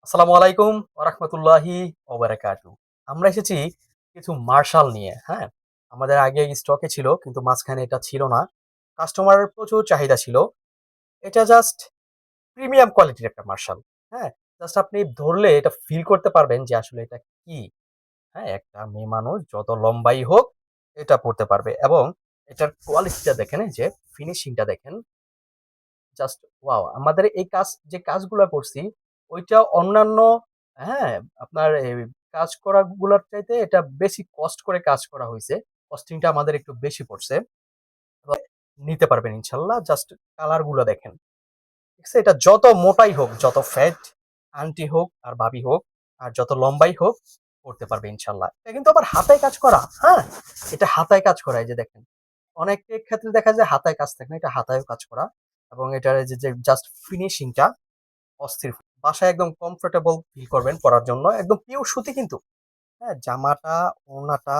আসসালামু আলাইকুম ওয়া রাহমাতুল্লাহি ওয়া বারাকাতুহু। আমরা এসেছি কিছু মার্শাল নিয়ে, হ্যাঁ? আমাদের আগে স্টকে ছিল কিন্তু মাঝখানে এটা ছিল না। কাস্টমারের প্রচুর চাহিদা ছিল। এটা জাস্ট প্রিমিয়াম কোয়ালিটির একটা মার্শাল, হ্যাঁ? জাস্ট আপনি ধরলে এটা ফিল করতে পারবেন যে আসলে এটা কি, হ্যাঁ? একটা মেয়ে মানুষ যত লম্বাই হোক এটা পড়তে পারবে এবং এটার কোয়ালিটিটা দেখেন, এই যে ফিনিশিংটা দেখেন। Just wow! আমাদের এই যে কাজগুলা করছি, ওইটা অন্যান্য, হ্যাঁ, আপনার এই কাজ করা গুলার চাইতে এটা বেশি কস্ট করে কাজ করা হইছে। কস্টিং টা আমাদের একটু বেশি পড়ছে। নিতে পারবেন ইনশাআল্লাহ। জাস্ট কালার গুলা দেখেন। ঠিক আছে? এটা যত মোটাই হোক, যত ফ্যাট আন্টি হোক আর ভাবি হোক, আর যত লম্বাই হোক পড়তে পারবে ইনশাআল্লাহ। এটা কিন্তু আবার হাতায় কাজ করা, হ্যাঁ? এটা হাতায় কাজ করা, এই যে দেখেন। অনেকের ক্ষেত্রে দেখা যায় হাতায় কাজ থাকে না, এটা হাতায়ও কাজ করা এবং এটার এই যে জাস্ট ফিনিশিং টা অস্থির। বাসায় একদম কমফোর্টেবল ফিল করবেন পড়ার জন্য। একদম পিওর সুতি কিন্তু। হ্যাঁ? জামাটা, ওড়নাটা,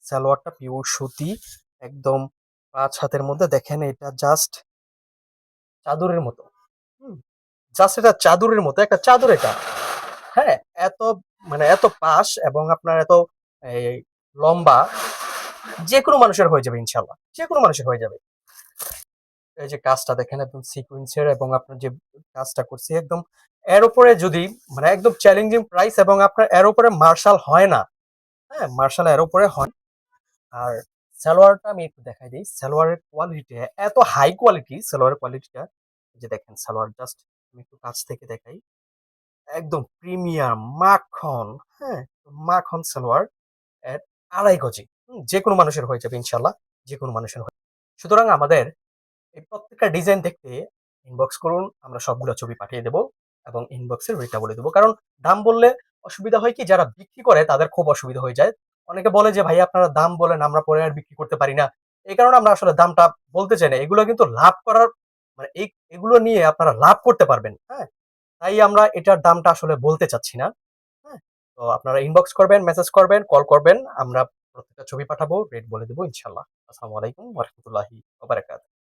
সালোয়ারটা পিওর সুতি। একদম ৫ হাতের মধ্যে দেখেন এটা জাস্ট চাদরের মতো। হুম? জাস্ট এটা চাদরের মতো, একটা চাদর এটা। হ্যাঁ? এত মানে এত পাশ এবং আপনার এত এই লম্বা, যেকোনো মানুষের হয়ে যাবে ইনশাআল্লাহ। যেকোনো মানুষের হয়ে যাবে। এই যে কাজটা দেখেন একদম সিকোয়েন্সের এবং আপনার যে কাজটা করছি একদম এর উপরে যদি মানে একদম চ্যালেঞ্জিং প্রাইস এবং আপনার এর উপরে মার্শাল হয় না। হ্যাঁ? মার্শাল এর উপরে হয়। আর সালোয়ারটা আমি একটু দেখাই দেই। সালোয়ারের কোয়ালিটি এত হাই কোয়ালিটি, সালোয়ারের কোয়ালিটিটা। এই যে দেখেন সালোয়ার জাস্ট আমি একটু কাছ থেকে দেখাই। একদম প্রিমিয়াম মাখন, হ্যাঁ? মাখন সালোয়ার এর ২.৫ গজি। যেকোনো মানুষের হয়ে যাবে ইনশাআল্লাহ। যেকোনো মানুষের সুতরাং আমাদের এই প্রত্যেকটা ডিজাইন দেখতে ইনবক্স করুন। আমরা সবগুলা ছবি পাঠিয়ে দেব এবং ইনবক্সের রেটটা বলে দেব। কারণ দাম বললে অসুবিধা হয় কি, যারা বিক্রি করে তাদের খুব অসুবিধা হয়ে যায়। অনেকে বলে যে, "ভাই আপনারা দাম বলেন, আমরা পরে আর বিক্রি করতে পারি না।" এই কারণে আমরা আসলে দামটা বলতে চাই না। এগুলো কিন্তু লাভ করার মানে এগুলো নিয়ে আপনারা লাভ করতে পারবেন, হ্যাঁ? তাই আমরা এটার দামটা আসলে বলতে চাচ্ছি না। হ্যাঁ? তো আপনারা ইনবক্স করবেন, মেসেজ করবেন, কল করবেন। আমরা প্রত্যেকটা ছবি পাঠাবো, রেট বলে দেব ইনশাআল্লাহ। আসসালামু আলাইকুম ওয়া রাহমাতুল্লাহি ওয়া বারাকাতুহু।